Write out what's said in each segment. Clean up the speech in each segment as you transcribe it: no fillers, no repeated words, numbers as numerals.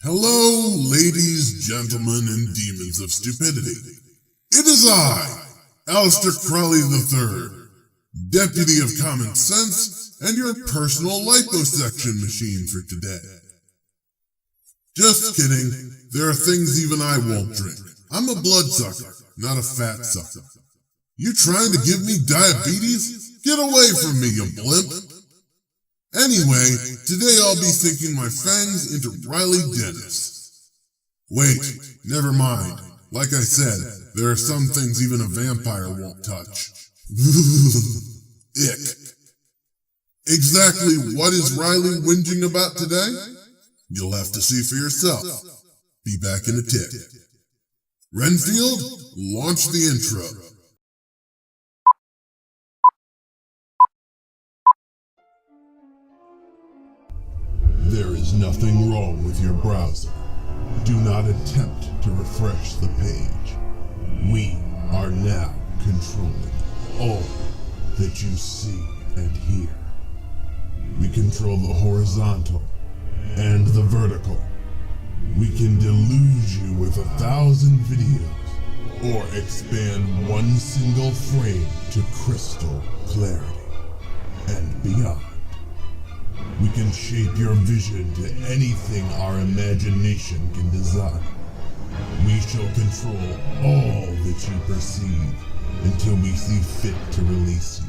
Hello, ladies, gentlemen, and demons of stupidity. It is I, Aleister Crowley III, Deputy of Common Sense, and your personal liposuction machine for today. Just kidding, there are things even I won't drink. I'm a bloodsucker, not a fat sucker. You trying to give me diabetes? Get away from me, you blimp! Anyway, today I'll be sinking my fangs into Riley Dennis. Wait, never mind. Like I said, there are some things even a vampire won't touch. Ick. Exactly what is Riley whinging about today? You'll have to see for yourself. Be back in a tick. Renfield, launch the intro. There is nothing wrong with your browser. Do not attempt to refresh the page. We are now controlling all that you see and hear. We control the horizontal and the vertical. We can delude you with 1,000 videos or expand one single frame to crystal clarity and beyond. We can shape your vision to anything our imagination can design. We shall control all that you perceive until we see fit to release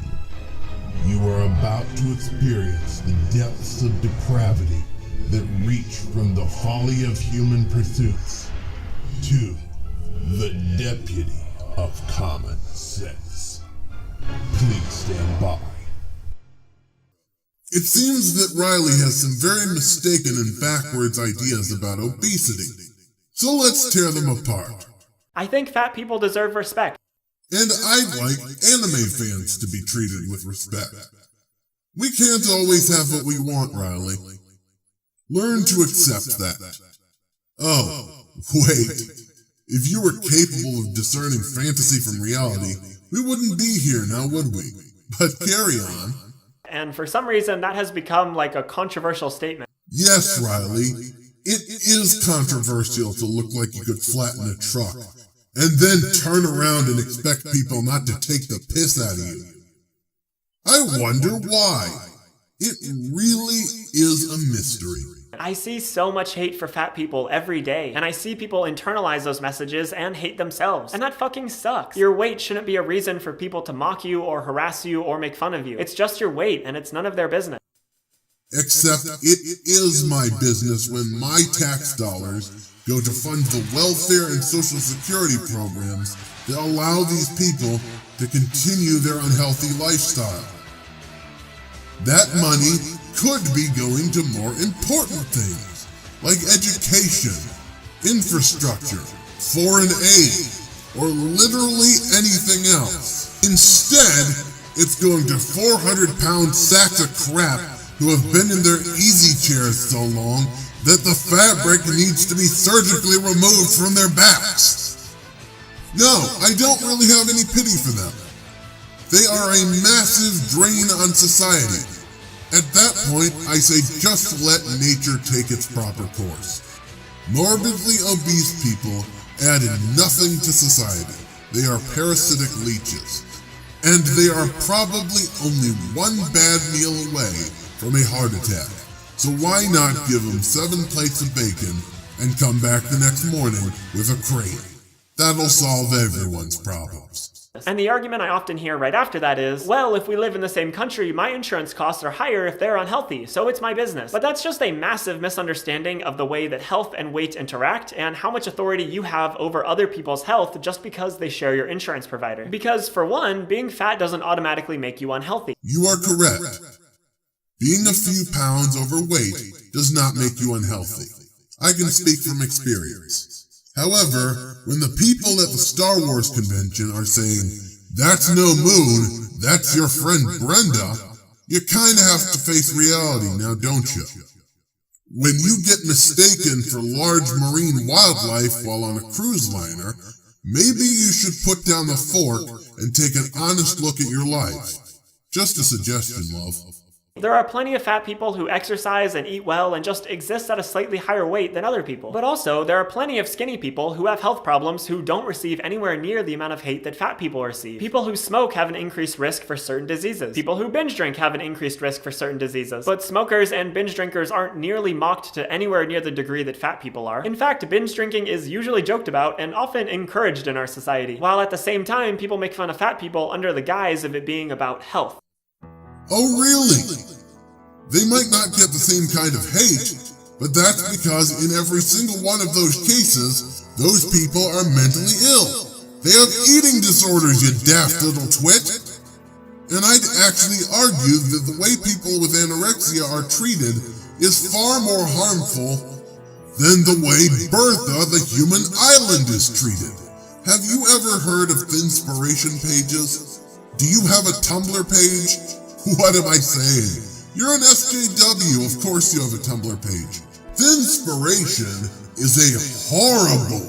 you. You are about to experience the depths of depravity that reach from the folly of human pursuits to the Deputy of Common Sense. Please stand by. It seems that Riley has some very mistaken and backwards ideas about obesity. So let's tear them apart. I think fat people deserve respect. And I'd like anime fans to be treated with respect. We can't always have what we want, Riley. Learn to accept that. Oh, wait. If you were capable of discerning fantasy from reality, we wouldn't be here now, would we? But carry on. And for some reason, that has become like a controversial statement. Yes, Riley. It is controversial to look like you could flatten a truck, and then turn around and expect people not to take the piss out of you. I wonder why. It really is a mystery. I see so much hate for fat people every day, and I see people internalize those messages and hate themselves. And that fucking sucks. Your weight shouldn't be a reason for people to mock you or harass you or make fun of you. It's just your weight, and it's none of their business. Except it is my business when my tax dollars go to fund the welfare and social security programs that allow these people to continue their unhealthy lifestyle. That money could be going to more important things, like education, infrastructure, foreign aid, or literally anything else. Instead, it's going to 400-pound sacks of crap who have been in their easy chairs so long that the fabric needs to be surgically removed from their backs. No, I don't really have any pity for them. They are a massive drain on society. At that point, I say just let nature take its proper course. Morbidly obese people add nothing to society. They are parasitic leeches. And they are probably only one bad meal away from a heart attack. So why not give them 7 plates of bacon and come back the next morning with a crate? That'll solve everyone's problems. And the argument I often hear right after that is, well, if we live in the same country, my insurance costs are higher if they're unhealthy, so it's my business. But that's just a massive misunderstanding of the way that health and weight interact and how much authority you have over other people's health just because they share your insurance provider. Because for one, being fat doesn't automatically make you unhealthy. You are correct. Being a few pounds overweight does not make you unhealthy. I can speak from experience. However, when the people at the Star Wars convention are saying, "That's no moon, that's your friend Brenda," you kinda have to face reality now, don't you? When you get mistaken for large marine wildlife while on a cruise liner, maybe you should put down the fork and take an honest look at your life. Just a suggestion, love. There are plenty of fat people who exercise and eat well and just exist at a slightly higher weight than other people. But also, there are plenty of skinny people who have health problems who don't receive anywhere near the amount of hate that fat people receive. People who smoke have an increased risk for certain diseases. People who binge drink have an increased risk for certain diseases. But smokers and binge drinkers aren't nearly mocked to anywhere near the degree that fat people are. In fact, binge drinking is usually joked about and often encouraged in our society, while at the same time, people make fun of fat people under the guise of it being about health. Oh, really? They might not get the same kind of hate, but that's because in every single one of those cases, those people are mentally ill. They have eating disorders, you daft little twit. And I'd actually argue that the way people with anorexia are treated is far more harmful than the way Bertha, the human island, is treated. Have you ever heard of Thinspiration pages? Do you have a Tumblr page? What am I saying? You're an SJW, of course you have a Tumblr page. Thinspiration is a horrible,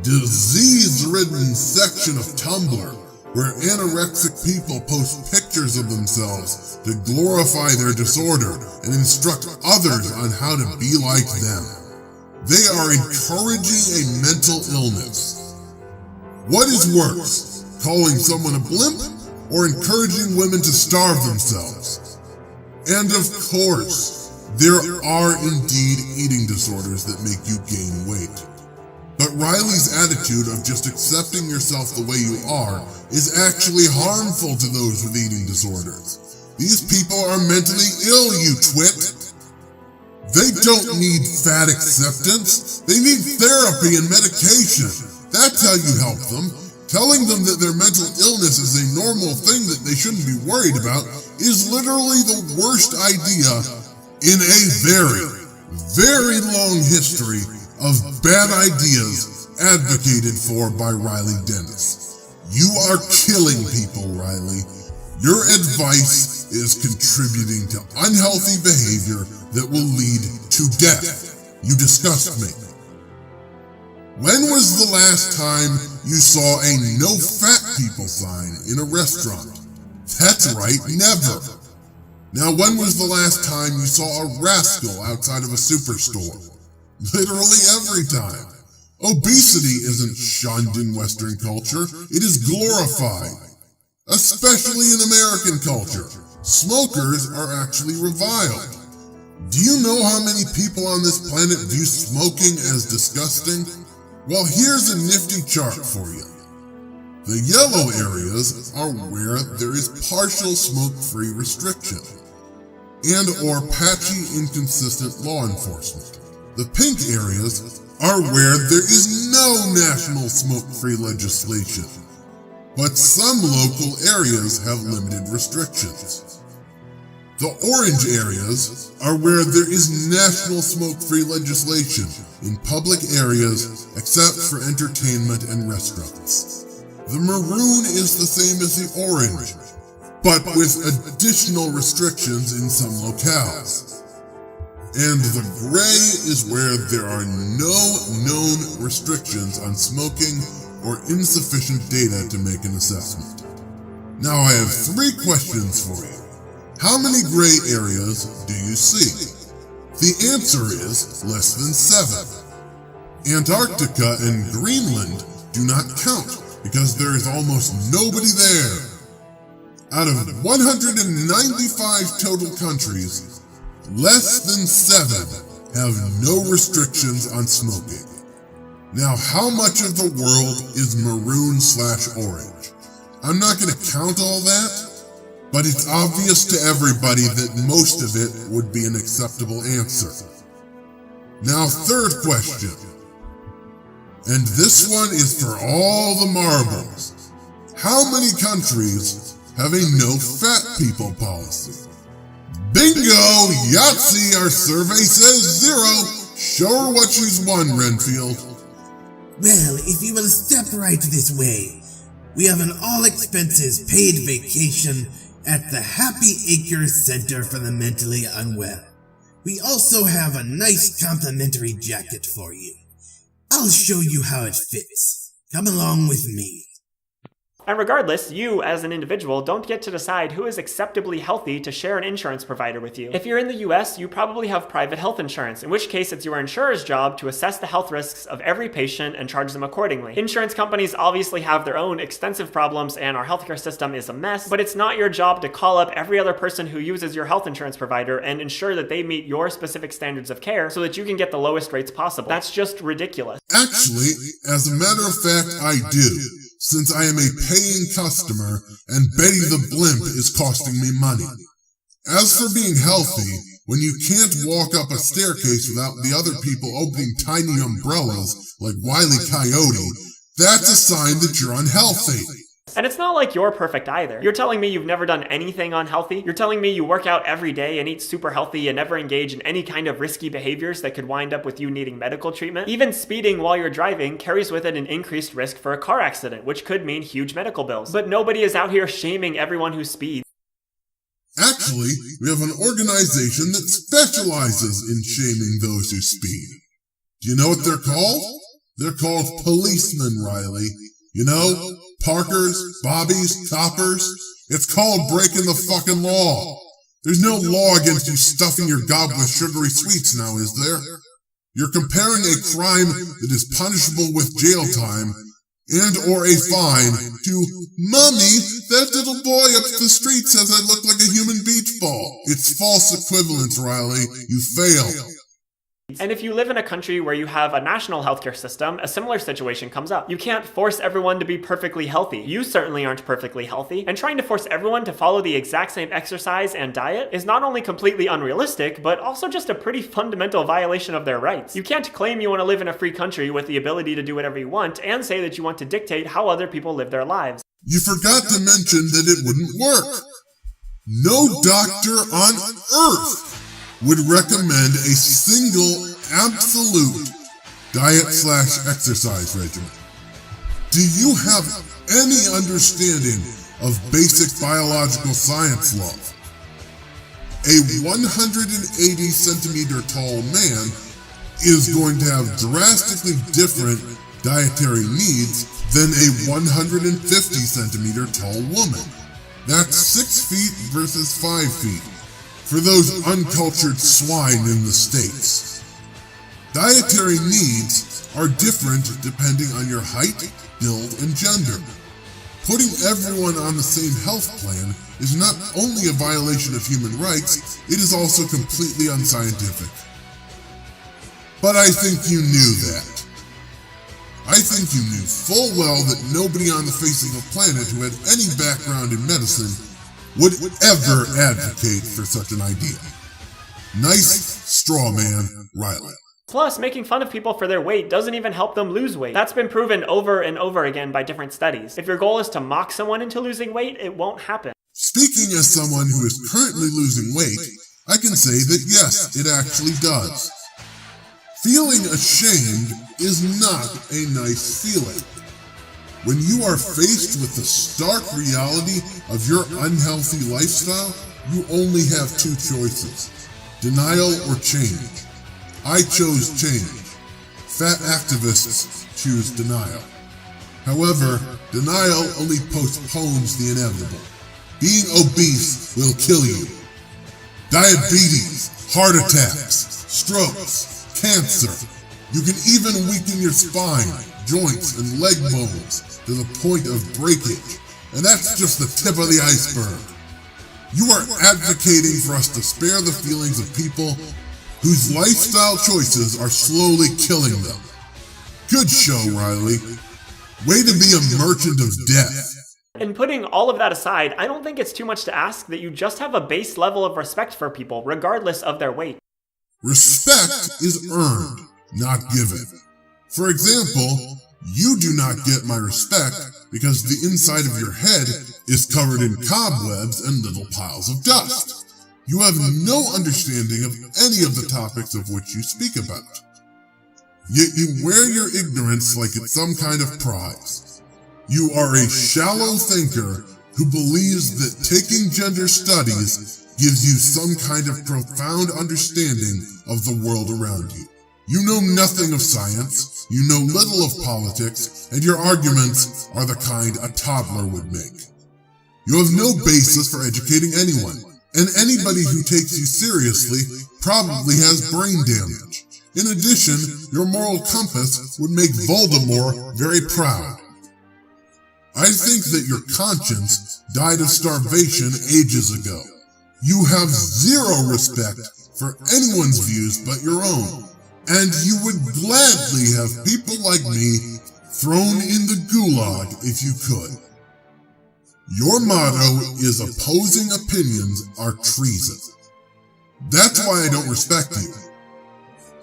disease-ridden section of Tumblr where anorexic people post pictures of themselves to glorify their disorder and instruct others on how to be like them. They are encouraging a mental illness. What is worse, calling someone a blimp or encouraging women to starve themselves? And of course, there are indeed eating disorders that make you gain weight. But Riley's attitude of just accepting yourself the way you are is actually harmful to those with eating disorders. These people are mentally ill, you twit. They don't need fat acceptance. They need therapy and medication. That's how you help them. Telling them that their mental illness is a normal thing that they shouldn't be worried about is literally the worst idea in a very, very long history of bad ideas advocated for by Riley Dennis. You are killing people, Riley. Your advice is contributing to unhealthy behavior that will lead to death. You disgust me. When was the last time you saw a no fat people sign in a restaurant? That's right, never. Now, when was the last time you saw a rascal outside of a superstore? Literally every time. Obesity isn't shunned in Western culture, it is glorified. Especially in American culture. Smokers are actually reviled. Do you know how many people on this planet view smoking as disgusting? Well, here's a nifty chart for you. The yellow areas are where there is partial smoke-free restriction and or patchy, inconsistent law enforcement. The pink areas are where there is no national smoke-free legislation, but some local areas have limited restrictions. The orange areas are where there is national smoke-free legislation in public areas except for entertainment and restaurants. The maroon is the same as the orange, but with additional restrictions in some locales. And the gray is where there are no known restrictions on smoking or insufficient data to make an assessment. Now I have 3 questions for you. How many gray areas do you see? The answer is less than 7. Antarctica and Greenland do not count because there is almost nobody there. Out of 195 total countries, less than 7 have no restrictions on smoking. Now, how much of the world is maroon/orange? I'm not going to count all that, but it's obvious to everybody that most of it would be an acceptable answer. Now, 3rd question. And this one is for all the marbles. How many countries have a no-fat people policy? Bingo! Yahtzee! Our survey says 0. Show her what she's won, Renfield. Well, if you will step right this way, we have an all-expenses paid vacation at the Happy Acres Center for the Mentally Unwell. We also have a nice complimentary jacket for you. I'll show you how it fits. Come along with me. And regardless, you as an individual don't get to decide who is acceptably healthy to share an insurance provider with you. If you're in the US, you probably have private health insurance, in which case it's your insurer's job to assess the health risks of every patient and charge them accordingly. Insurance companies obviously have their own extensive problems and our healthcare system is a mess, but it's not your job to call up every other person who uses your health insurance provider and ensure that they meet your specific standards of care so that you can get the lowest rates possible. That's just ridiculous. Actually, as a matter of fact, I do, since I am a paying customer and Betty the Blimp is costing me money. As for being healthy, when you can't walk up a staircase without the other people opening tiny umbrellas like Wile E. Coyote, that's a sign that you're unhealthy. And it's not like you're perfect either. You're telling me you've never done anything unhealthy? You're telling me you work out every day and eat super healthy and never engage in any kind of risky behaviors that could wind up with you needing medical treatment? Even speeding while you're driving carries with it an increased risk for a car accident, which could mean huge medical bills. But nobody is out here shaming everyone who speeds. Actually, we have an organization that specializes in shaming those who speed. Do you know what they're called? They're called policemen, Riley. You know, parkers, bobbies, coppers. It's called breaking the fucking law. There's no law against you stuffing your gob with sugary sweets now, is there? You're comparing a crime that is punishable with jail time and or a fine to, Mummy, that little boy up the street says I look like a human beach ball. It's false equivalence, Riley. You fail. And if you live in a country where you have a national healthcare system, a similar situation comes up. You can't force everyone to be perfectly healthy. You certainly aren't perfectly healthy. And trying to force everyone to follow the exact same exercise and diet is not only completely unrealistic, but also just a pretty fundamental violation of their rights. You can't claim you want to live in a free country with the ability to do whatever you want and say that you want to dictate how other people live their lives. You forgot to mention that it wouldn't work. No doctor on earth would recommend a single absolute diet/exercise regimen. Do you have any understanding of basic biological science law? A 180 centimeter tall man is going to have drastically different dietary needs than a 150 centimeter tall woman. That's 6 feet versus 5 feet. For those uncultured swine in the States. Dietary needs are different depending on your height, build, and gender. Putting everyone on the same health plan is not only a violation of human rights, it is also completely unscientific. But I think you knew that. I think you knew full well that nobody on the face of the planet who had any background in medicine would ever advocate for such an idea. Nice straw man, Riley. Plus, making fun of people for their weight doesn't even help them lose weight. That's been proven over and over again by different studies. If your goal is to mock someone into losing weight, it won't happen. Speaking as someone who is currently losing weight, I can say that yes, it actually does. Feeling ashamed is not a nice feeling. When you are faced with the stark reality of your unhealthy lifestyle, you only have two choices: denial or change. I chose change. Fat activists choose denial. However, denial only postpones the inevitable. Being obese will kill you. Diabetes, heart attacks, strokes, cancer. You can even weaken your spine, joints, and leg bones to the point of breakage. And that's just the tip of the iceberg. You are advocating for us to spare the feelings of people whose lifestyle choices are slowly killing them. Good show, Riley. Way to be a merchant of death. And putting all of that aside, I don't think it's too much to ask that you just have a base level of respect for people, regardless of their weight. Respect is earned, not given. For example, you do not get my respect because the inside of your head is covered in cobwebs and little piles of dust. You have no understanding of any of the topics of which you speak about. Yet you wear your ignorance like it's some kind of prize. You are a shallow thinker who believes that taking gender studies gives you some kind of profound understanding of the world around you. You know nothing of science, you know little of politics, and your arguments are the kind a toddler would make. You have no basis for educating anyone, and anybody who takes you seriously probably has brain damage. In addition, your moral compass would make Voldemort very proud. I think that your conscience died of starvation ages ago. You have zero respect for anyone's views but your own, and you would gladly have people like me thrown in the gulag if you could. Your motto is opposing opinions are treason. That's why I don't respect you.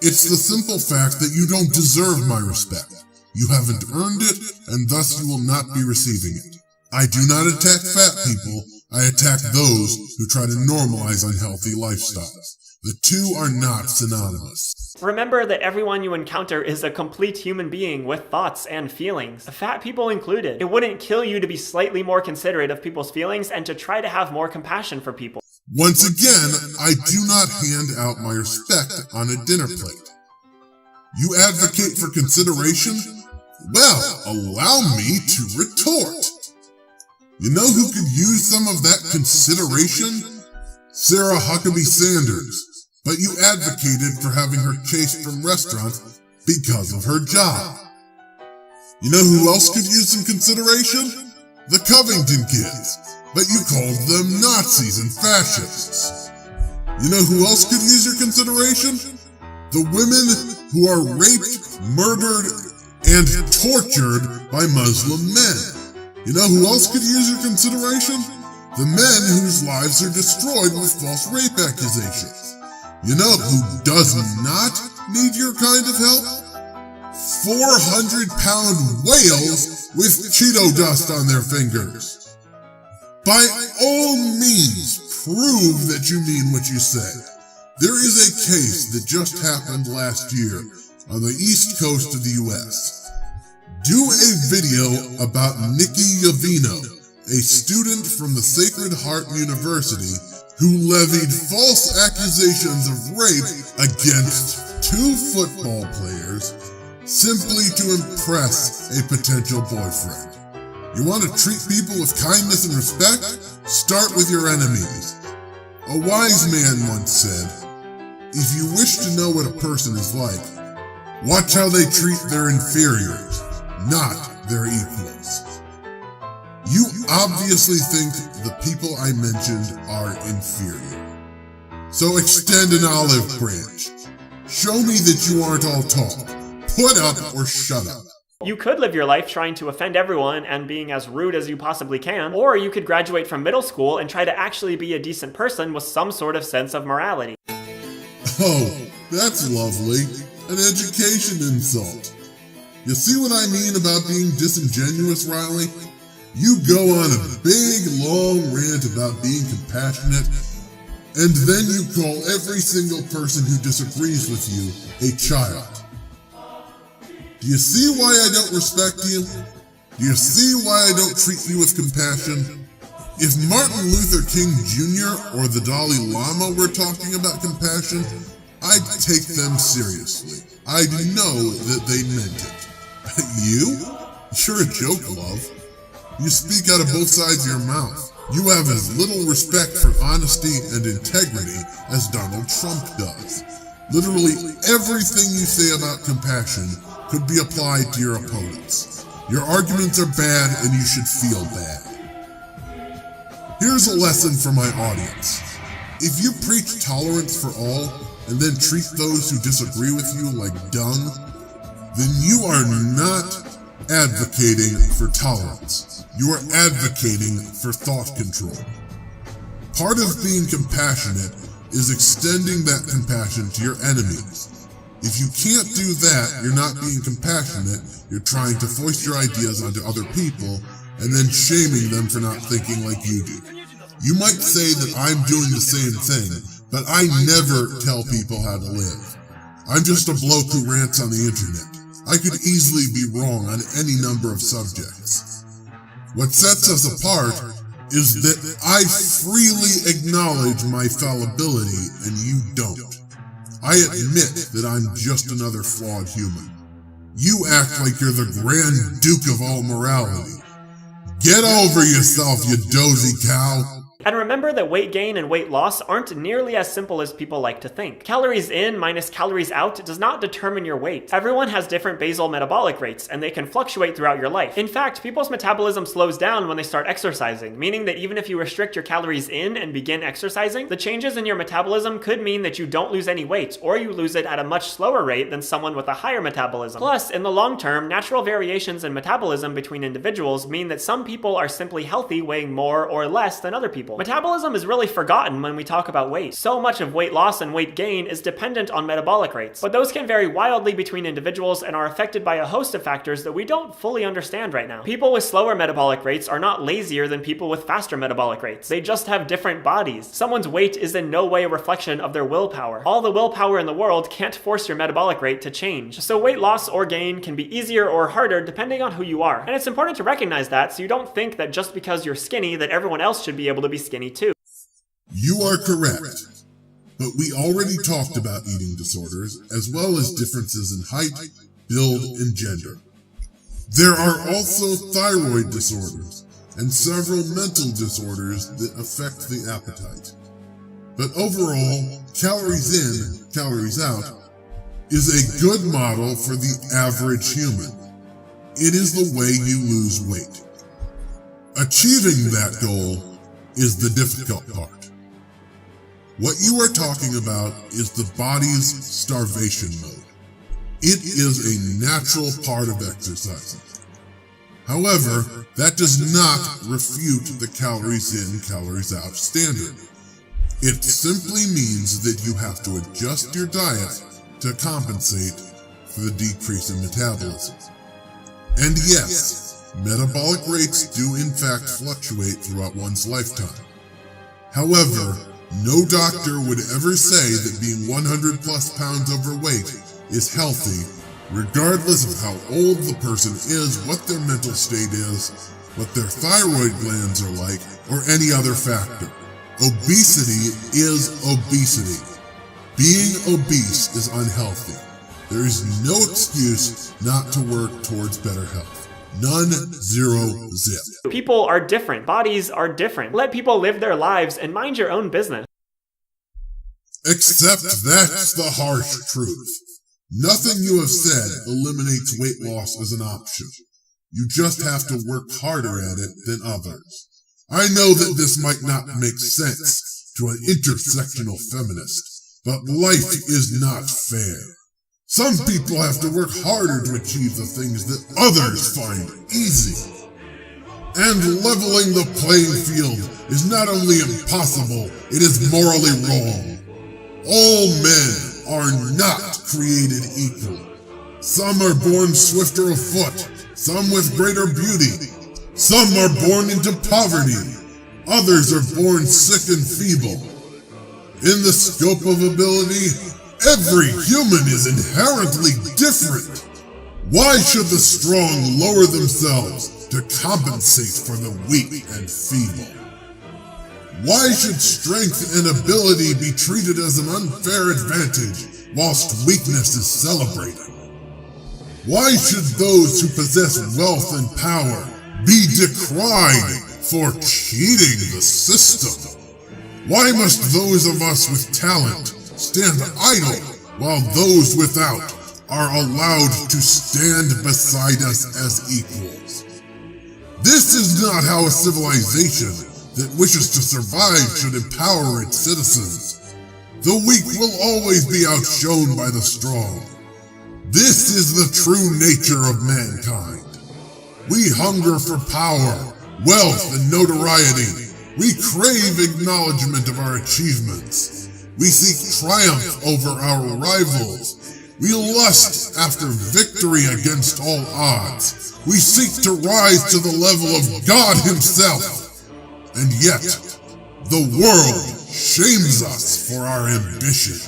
It's the simple fact that you don't deserve my respect. You haven't earned it, and thus you will not be receiving it. I do not attack fat people, I attack those who try to normalize unhealthy lifestyles. The two are not synonymous. Remember that everyone you encounter is a complete human being with thoughts and feelings, fat people included. It wouldn't kill you to be slightly more considerate of people's feelings and to try to have more compassion for people. Once again, I do not hand out my respect on a dinner plate. You advocate for consideration? Well, allow me to retort. You know who could use some of that consideration? Sarah Huckabee Sanders. But you advocated for having her chased from restaurants because of her job. You know who else could use some consideration? The Covington kids. But you called them Nazis and fascists. You know who else could use your consideration? The women who are raped, murdered, and tortured by Muslim men. You know who else could use your consideration? The men whose lives are destroyed with false rape accusations. You know who does not need your kind of help? 400-pound whales with Cheeto dust on their fingers. By all means, prove that you mean what you say. There is a case that just happened last year on the East Coast of the US. Do a video about Nikki Yavino, a student from the Sacred Heart University who levied false accusations of rape against 2 football players simply to impress a potential boyfriend. You want to treat people with kindness and respect? Start with your enemies. A wise man once said, if you wish to know what a person is like, watch how they treat their inferiors, not their equals. You obviously think the people I mentioned are inferior. So extend an olive branch. Show me that you aren't all talk. Put up or shut up. You could live your life trying to offend everyone and being as rude as you possibly can, or you could graduate from middle school and try to actually be a decent person with some sort of sense of morality. Oh, that's lovely. An education insult. You see what I mean about being disingenuous, Riley? You go on a big, long rant about being compassionate, and then you call every single person who disagrees with you a child. Do you see why I don't respect you? Do you see why I don't treat you with compassion? If Martin Luther King Jr. or the Dalai Lama were talking about compassion, I'd take them seriously. I'd know that they meant it. You? You're a joke, love. You speak out of both sides of your mouth. You have as little respect for honesty and integrity as Donald Trump does. Literally everything you say about compassion could be applied to your opponents. Your arguments are bad and you should feel bad. Here's a lesson for my audience. If you preach tolerance for all and then treat those who disagree with you like dung, then you are not advocating for tolerance. You are advocating for thought control. Part of being compassionate is extending that compassion to your enemies. If you can't do that, you're not being compassionate, you're trying to foist your ideas onto other people and then shaming them for not thinking like you do. You might say that I'm doing the same thing, but I never tell people how to live. I'm just a bloke who rants on the internet. I could easily be wrong on any number of subjects. What sets us apart is that I freely acknowledge my fallibility and you don't. I admit that I'm just another flawed human. You act like you're the Grand Duke of all morality. Get over yourself, you dozy cow. And remember that weight gain and weight loss aren't nearly as simple as people like to think. Calories in minus calories out does not determine your weight. Everyone has different basal metabolic rates, and they can fluctuate throughout your life. In fact, people's metabolism slows down when they start exercising, meaning that even if you restrict your calories in and begin exercising, the changes in your metabolism could mean that you don't lose any weight, or you lose it at a much slower rate than someone with a higher metabolism. Plus, in the long term, natural variations in metabolism between individuals mean that some people are simply healthy weighing more or less than other people. Metabolism is really forgotten when we talk about weight. So much of weight loss and weight gain is dependent on metabolic rates, but those can vary wildly between individuals and are affected by a host of factors that we don't fully understand right now. People with slower metabolic rates are not lazier than people with faster metabolic rates. They just have different bodies. Someone's weight is in no way a reflection of their willpower. All the willpower in the world can't force your metabolic rate to change. So weight loss or gain can be easier or harder depending on who you are. And it's important to recognize that so you don't think that just because you're skinny that everyone else should be able to be skinny too. You are correct, but we already talked about eating disorders as well as differences in height, build, and gender. There are also thyroid disorders and several mental disorders that affect the appetite. But overall, calories in, calories out is a good model for the average human. It is the way you lose weight. Achieving that goal is the difficult part. What you are talking about is the body's starvation mode. It is a natural part of exercising. However, that does not refute the calories in, calories out standard. It simply means that you have to adjust your diet to compensate for the decrease in metabolism. And yes, metabolic rates do in fact fluctuate throughout one's lifetime. However, no doctor would ever say that being 100 plus pounds overweight is healthy, regardless of how old the person is, what their mental state is, what their thyroid glands are like, or any other factor. Obesity is obesity. Being obese is unhealthy. There is no excuse not to work towards better health. None, zero, zip. People are different. Bodies are different. Let people live their lives and mind your own business. Except that's the harsh truth. Nothing you have said eliminates weight loss as an option. You just have to work harder at it than others. I know that this might not make sense to an intersectional feminist, but life is not fair. Some people have to work harder to achieve the things that others find easy. And leveling the playing field is not only impossible, it is morally wrong. All men are not created equal. Some are born swifter of foot, some with greater beauty. Some are born into poverty, others are born sick and feeble. In the scope of ability, every human is inherently different. Why should the strong lower themselves to compensate for the weak and feeble? Why should strength and ability be treated as an unfair advantage whilst weakness is celebrated? Why should those who possess wealth and power be decried for cheating the system? Why must those of us with talent stand idle while those without are allowed to stand beside us as equals? This is not how a civilization that wishes to survive should empower its citizens. The weak will always be outshone by the strong. This is the true nature of mankind. We hunger for power, wealth, and notoriety. We crave acknowledgement of our achievements. We seek triumph over our rivals. We lust after victory against all odds. We seek to rise to the level of God Himself. And yet, the world shames us for our ambition.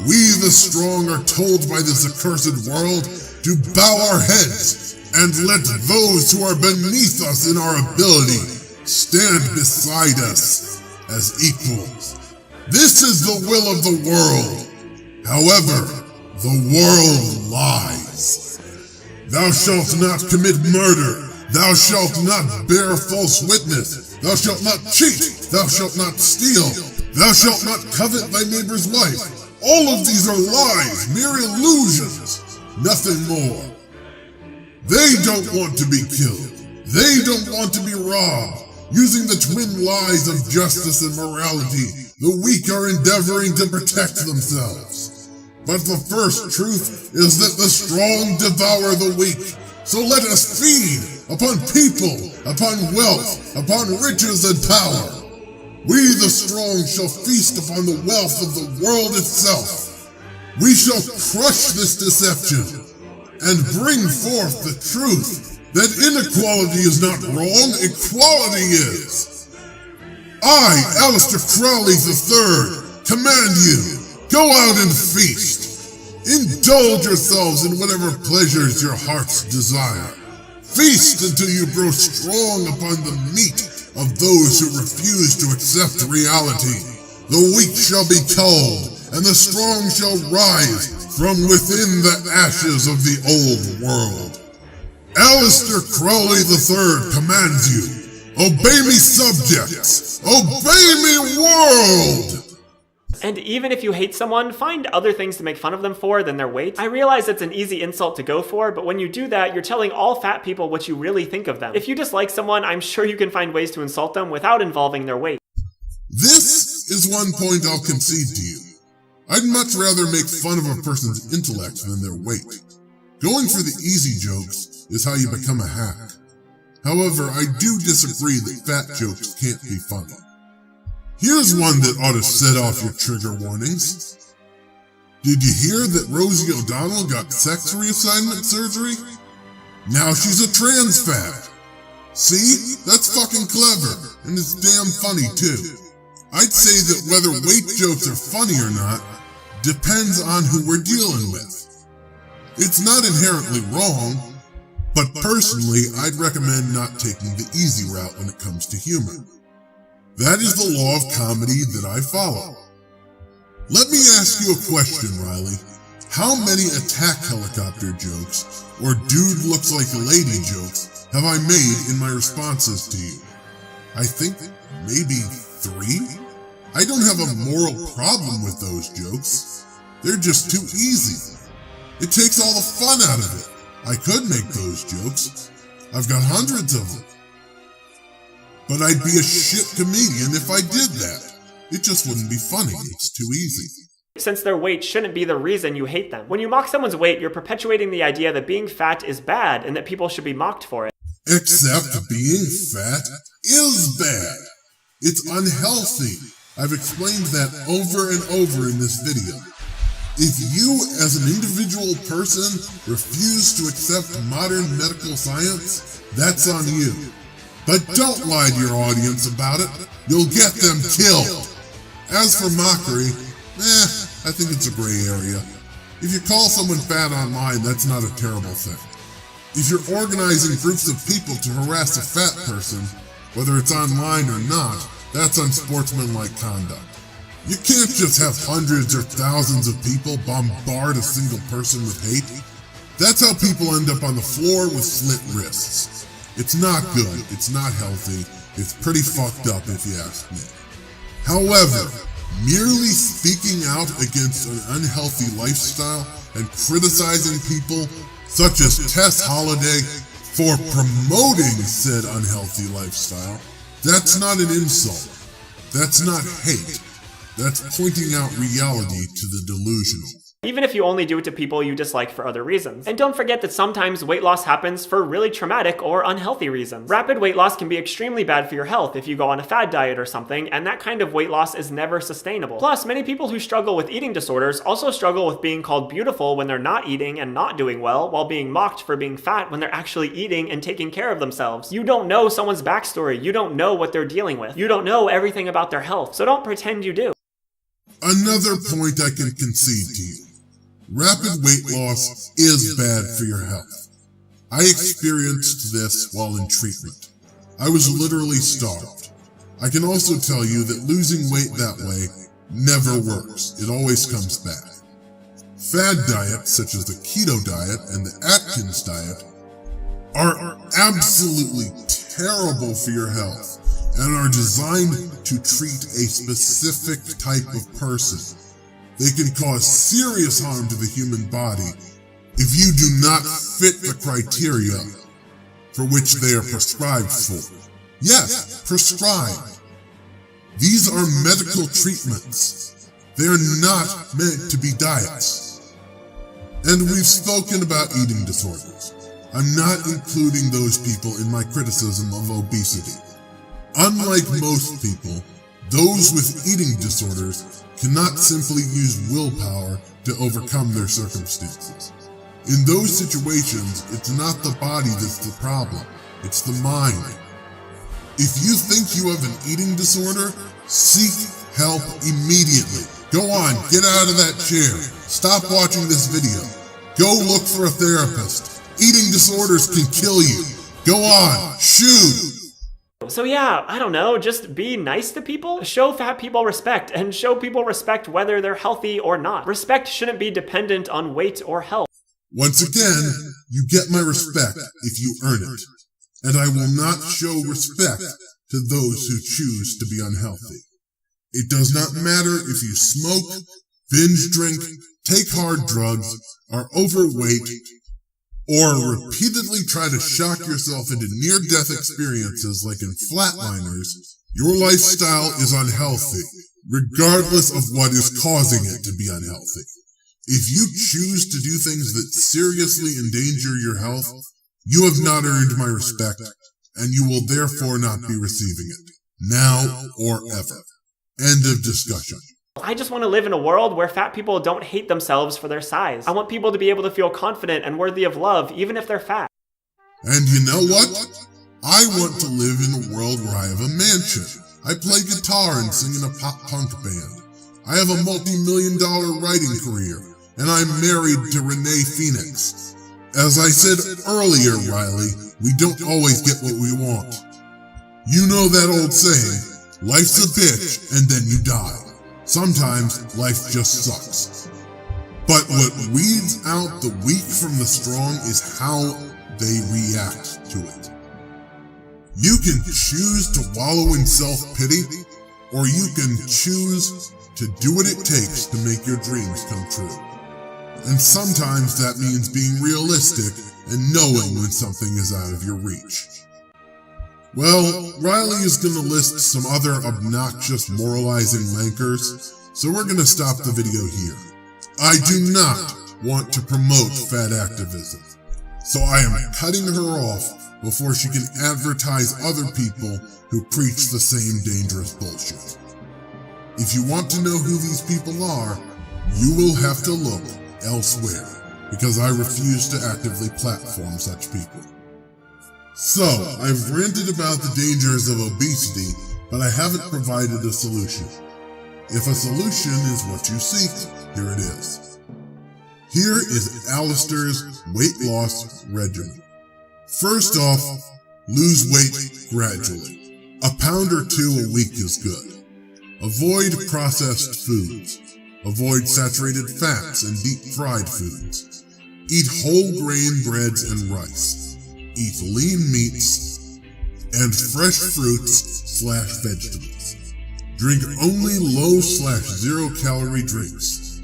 We, the strong, are told by this accursed world to bow our heads and let those who are beneath us in our ability stand beside us as equals. This is the will of the world, However, the world lies. Thou shalt not commit murder. Thou shalt not bear false witness. Thou shalt not cheat. Thou shalt not steal. Thou shalt not covet thy neighbor's wife. All of these are lies, mere illusions, nothing more. They don't want to be killed. They don't want to be robbed. Using the twin lies of justice and morality, the weak are endeavoring to protect themselves. But the first truth is that the strong devour the weak. So let us feed upon people, upon wealth, upon riches and power. We the strong shall feast upon the wealth of the world itself. We shall crush this deception and bring forth the truth that inequality is not wrong, equality is. I, Aleister Crowley III, command you, go out and feast. Indulge yourselves in whatever pleasures your hearts desire. Feast until you grow strong upon the meat of those who refuse to accept reality. The weak shall be culled, and the strong shall rise from within the ashes of the old world. Aleister Crowley III commands you. Obey me, subjects! Obey me, world! And even if you hate someone, find other things to make fun of them for than their weight. I realize it's an easy insult to go for, but when you do that, you're telling all fat people what you really think of them. If you dislike someone, I'm sure you can find ways to insult them without involving their weight. This is one point I'll concede to you. I'd much rather make fun of a person's intellect than their weight. Going for the easy jokes is how you become a hack. However, I do disagree that fat jokes can't be funny. Here's one that ought to set off your trigger warnings. Did you hear that Rosie O'Donnell got sex reassignment surgery? Now she's a trans fat. See? That's fucking clever, and it's damn funny too. I'd say that whether weight jokes are funny or not depends on who we're dealing with. It's not inherently wrong, but personally, I'd recommend not taking the easy route when it comes to humor. That is the law of comedy that I follow. Let me ask you a question, Riley. How many attack helicopter jokes or dude looks like a lady jokes have I made in my responses to you? I think maybe 3? I don't have a moral problem with those jokes. They're just too easy. It takes all the fun out of it. I could make those jokes. I've got hundreds of them. But I'd be a shit comedian if I did that. It just wouldn't be funny. It's too easy. Since their weight shouldn't be the reason you hate them. When you mock someone's weight, you're perpetuating the idea that being fat is bad and that people should be mocked for it. Except being fat is bad. It's unhealthy. I've explained that over and over in this video. If you, as an individual person, refuse to accept modern medical science, that's on you. But don't lie to your audience about it. You'll get them killed. As for mockery, I think it's a gray area. If you call someone fat online, that's not a terrible thing. If you're organizing groups of people to harass a fat person, whether it's online or not, that's unsportsmanlike conduct. You can't just have hundreds or thousands of people bombard a single person with hate. That's how people end up on the floor with slit wrists. It's not good, it's not healthy, it's pretty fucked up if you ask me. However, merely speaking out against an unhealthy lifestyle and criticizing people such as Tess Holliday for promoting said unhealthy lifestyle, that's not an insult. That's not hate. That's pointing out reality to the delusional. Even if you only do it to people you dislike for other reasons. And don't forget that sometimes weight loss happens for really traumatic or unhealthy reasons. Rapid weight loss can be extremely bad for your health if you go on a fad diet or something, and that kind of weight loss is never sustainable. Plus, many people who struggle with eating disorders also struggle with being called beautiful when they're not eating and not doing well, while being mocked for being fat when they're actually eating and taking care of themselves. You don't know someone's backstory. You don't know what they're dealing with. You don't know everything about their health, so don't pretend you do. Another point I can concede to you. Rapid weight loss is bad for your health. I experienced this while in treatment. I was literally starved. I can also tell you that losing weight that way never works. It always comes back. Fad diets such as the keto diet and the Atkins diet are absolutely terrible for your health and are designed to treat a specific type of person. They can cause serious harm to the human body if you do not fit the criteria for which they are prescribed for. Yes, prescribed. These are medical treatments. They're not meant to be diets. And we've spoken about eating disorders. I'm not including those people in my criticism of obesity. Unlike most people, those with eating disorders cannot simply use willpower to overcome their circumstances. In those situations, it's not the body that's the problem, it's the mind. If you think you have an eating disorder, seek help immediately. Go on, get out of that chair. Stop watching this video. Go look for a therapist. Eating disorders can kill you. Go on, shoot! So yeah, I don't know, just be nice to people? Show fat people respect, and show people respect whether they're healthy or not. Respect shouldn't be dependent on weight or health. Once again, you get my respect if you earn it. And I will not show respect to those who choose to be unhealthy. It does not matter if you smoke, binge drink, take hard drugs, are overweight, or repeatedly try to shock yourself into near-death experiences like in Flatliners. Your lifestyle is unhealthy, regardless of what is causing it to be unhealthy. If you choose to do things that seriously endanger your health, you have not earned my respect, and you will therefore not be receiving it, now or ever. End of discussion. I just want to live in a world where fat people don't hate themselves for their size. I want people to be able to feel confident and worthy of love, even if they're fat. And you know what? I want to live in a world where I have a mansion. I play guitar and sing in a pop-punk band. I have a multi-million-dollar writing career, and I'm married to Renee Phoenix. As I said earlier, Riley, we don't always get what we want. You know that old saying, life's a bitch and then you die. Sometimes life just sucks. But what weeds out the weak from the strong is how they react to it. You can choose to wallow in self-pity, or you can choose to do what it takes to make your dreams come true. And sometimes that means being realistic and knowing when something is out of your reach. Well, Riley is going to list some other obnoxious moralizing wankers, so we're going to stop the video here. I do not want to promote fat activism, so I am cutting her off before she can advertise other people who preach the same dangerous bullshit. If you want to know who these people are, you will have to look elsewhere, because I refuse to actively platform such people. So, I've ranted about the dangers of obesity, but I haven't provided a solution. If a solution is what you seek, here it is. Here is Alistair's weight loss regimen. First off, lose weight gradually. A pound or two a week is good. Avoid processed foods. Avoid saturated fats and deep-fried foods. Eat whole grain breads and rice. Eat lean meats and fresh fruits/vegetables. Drink only low/0 calorie drinks.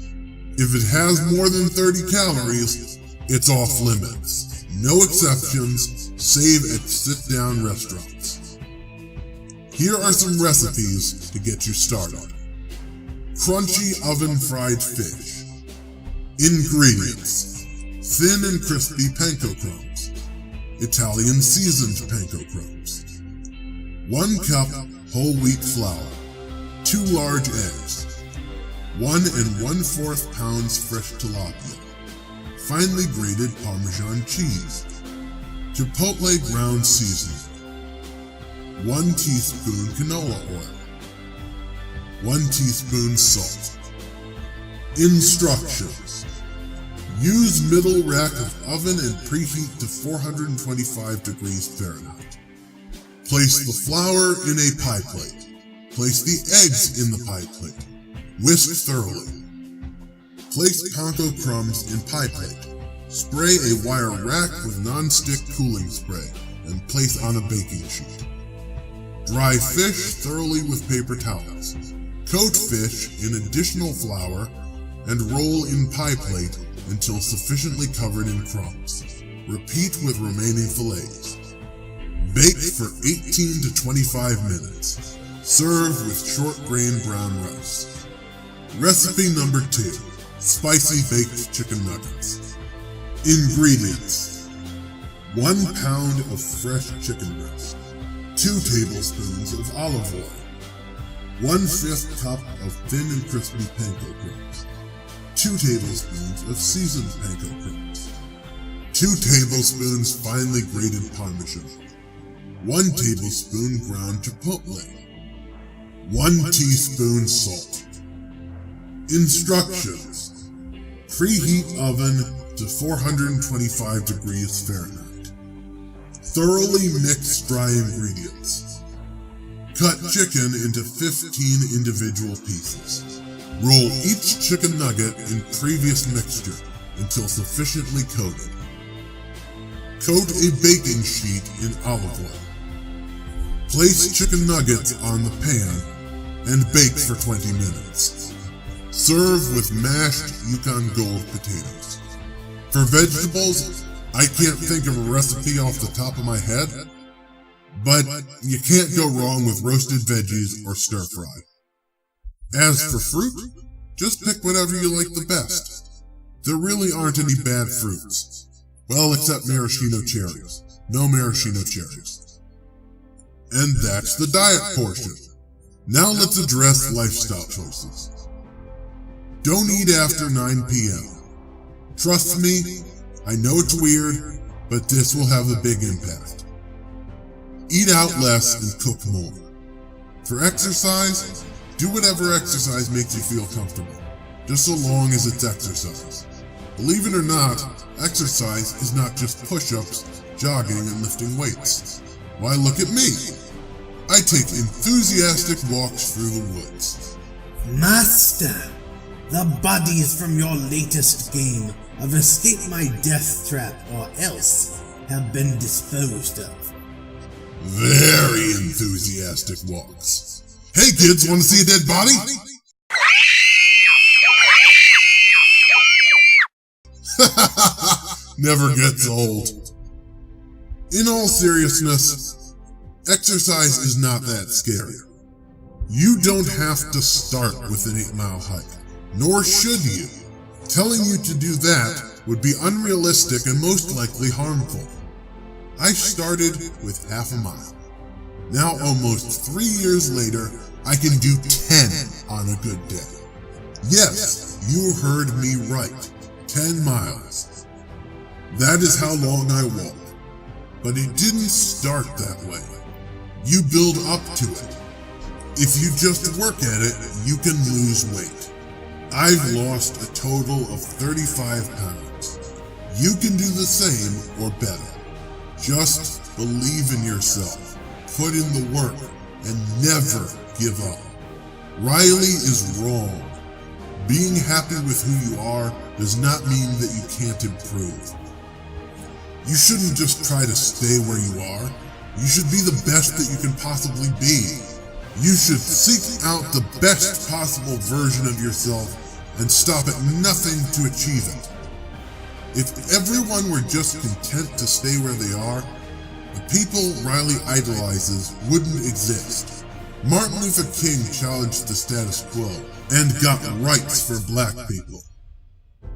If it has more than 30 calories, it's off limits. No exceptions, save at sit-down restaurants. Here are some recipes to get you started. Crunchy oven-fried fish. Ingredients: thin and crispy panko crumbs. Italian seasoned panko crumbs. 1 cup whole wheat flour. 2 large eggs. 1 1/4 pounds fresh tilapia. Finely grated Parmesan cheese. Chipotle ground seasoning. 1 teaspoon canola oil. 1 teaspoon salt. Instructions. Use middle rack of oven and preheat to 425 degrees Fahrenheit. Place the flour in a pie plate. Place the eggs in the pie plate. Whisk thoroughly. Place panko crumbs in pie plate. Spray a wire rack with non-stick cooling spray and place on a baking sheet. Dry fish thoroughly with paper towels. Coat fish in additional flour and roll in pie plate until sufficiently covered in crumbs. Repeat with remaining fillets. Bake for 18 to 25 minutes. Serve with short grain brown rice. Recipe number 2. Spicy baked chicken nuggets. Ingredients: 1 pound of fresh chicken breast, 2 tablespoons of olive oil, 1/5 cup of thin and crispy panko crumbs, 2 tablespoons of seasoned panko crumbs, 2 tablespoons finely grated Parmesan, 1 tablespoon ground chipotle, 1 teaspoon salt. Instructions: preheat oven to 425 degrees Fahrenheit. Thoroughly mix dry ingredients. Cut chicken into 15 individual pieces. Roll each chicken nugget in previous mixture until sufficiently coated. Coat a baking sheet in olive oil. Place chicken nuggets on the pan and bake for 20 minutes. Serve with mashed Yukon Gold potatoes. For vegetables, I can't think of a recipe off the top of my head, but you can't go wrong with roasted veggies or stir fry. As for fruit, just pick whatever you like the best. There really aren't any bad fruits. Well, except maraschino cherries. No maraschino cherries. And that's the diet portion. Now let's address lifestyle choices. Don't eat after 9 p.m. Trust me, I know it's weird, but this will have a big impact. Eat out less and cook more. For exercise, do whatever exercise makes you feel comfortable, just so long as it's exercise. Believe it or not, exercise is not just push-ups, jogging, and lifting weights. Why, look at me. I take enthusiastic walks through the woods. Master, the bodies from your latest game of Escape My Death Trap or Else have been disposed of. Very enthusiastic walks. Hey kids, want to see a dead body? Never gets old. In all seriousness, exercise is not that scary. You don't have to start with an 8-mile hike, nor should you. Telling you to do that would be unrealistic and most likely harmful. I started with half a mile. Now, almost 3 years later, I can do 10 on a good day. Yes, you heard me right. 10 miles. That is how long I walk. But it didn't start that way. You build up to it. If you just work at it, you can lose weight. I've lost a total of 35 pounds. You can do the same or better. Just believe in yourself, put in the work, and never give up. Riley is wrong. Being happy with who you are does not mean that you can't improve. You shouldn't just try to stay where you are. You should be the best that you can possibly be. You should seek out the best possible version of yourself and stop at nothing to achieve it. If everyone were just content to stay where they are, the people Riley idolizes wouldn't exist. Martin Luther King challenged the status quo and got rights for black people.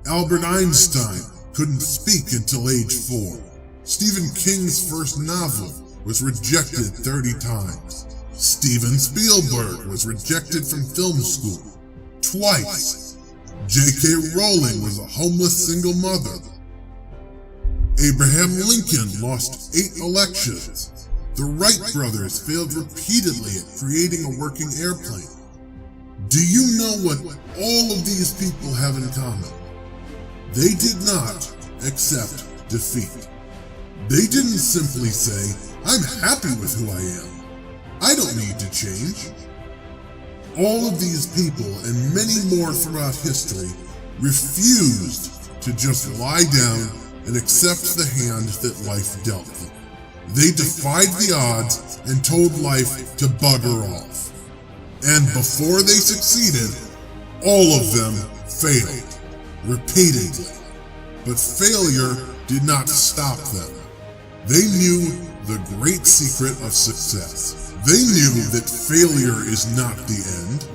Albert Einstein couldn't speak until age 4. Stephen King's first novel was rejected 30 times. Steven Spielberg was rejected from film school twice. J.K. Rowling was a homeless single mother. Abraham Lincoln lost 8 elections. The Wright brothers failed repeatedly at creating a working airplane. Do you know what all of these people have in common? They did not accept defeat. They didn't simply say, "I'm happy with who I am. I don't need to change." All of these people and many more throughout history refused to just lie down and accept the hand that life dealt them. They defied the odds and told life to bugger off. And before they succeeded, all of them failed, repeatedly. But failure did not stop them. They knew the great secret of success. They knew that failure is not the end.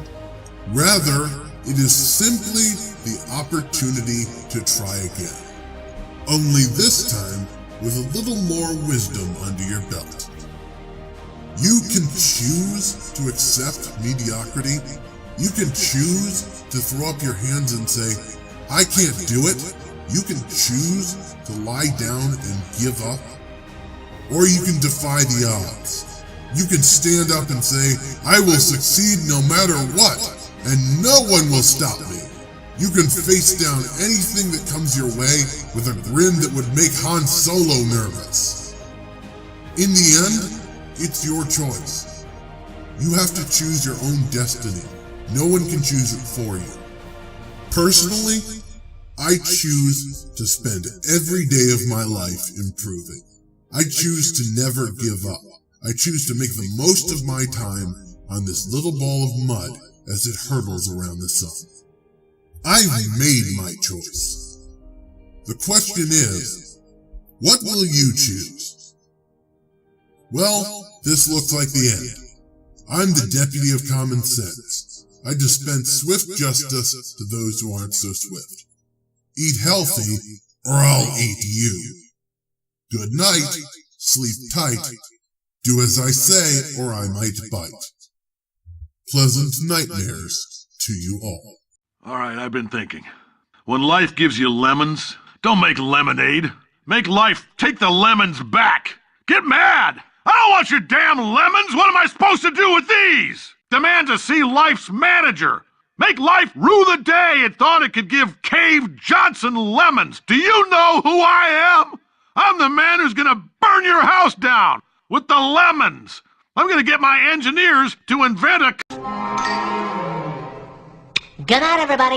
Rather, it is simply the opportunity to try again. Only this time with a little more wisdom under your belt. You can choose to accept mediocrity. You can choose to throw up your hands and say, I can't do it. You can choose to lie down and give up. Or you can defy the odds. You can stand up and say, I will succeed no matter what, and no one will stop me. You can face down anything that comes your way with a grin that would make Han Solo nervous. In the end, it's your choice. You have to choose your own destiny. No one can choose it for you. Personally, I choose to spend every day of my life improving. I choose to never give up. I choose to make the most of my time on this little ball of mud as it hurtles around the sun. I've made my choice. The question is, what will you choose? Well, this looks like the end. I'm the deputy of common sense. I dispense swift justice to those who aren't so swift. Eat healthy, or I'll eat you. Good night, sleep tight. Do as I say, or I might bite. Pleasant nightmares to you all. All right, I've been thinking. When life gives you lemons, don't make lemonade. Make life take the lemons back. Get mad! I don't want your damn lemons! What am I supposed to do with these? Demand to see life's manager. Make life rue the day it thought it could give Cave Johnson lemons. Do you know who I am? I'm the man who's gonna burn your house down with the lemons. I'm gonna get my engineers to invent a... Good night, everybody.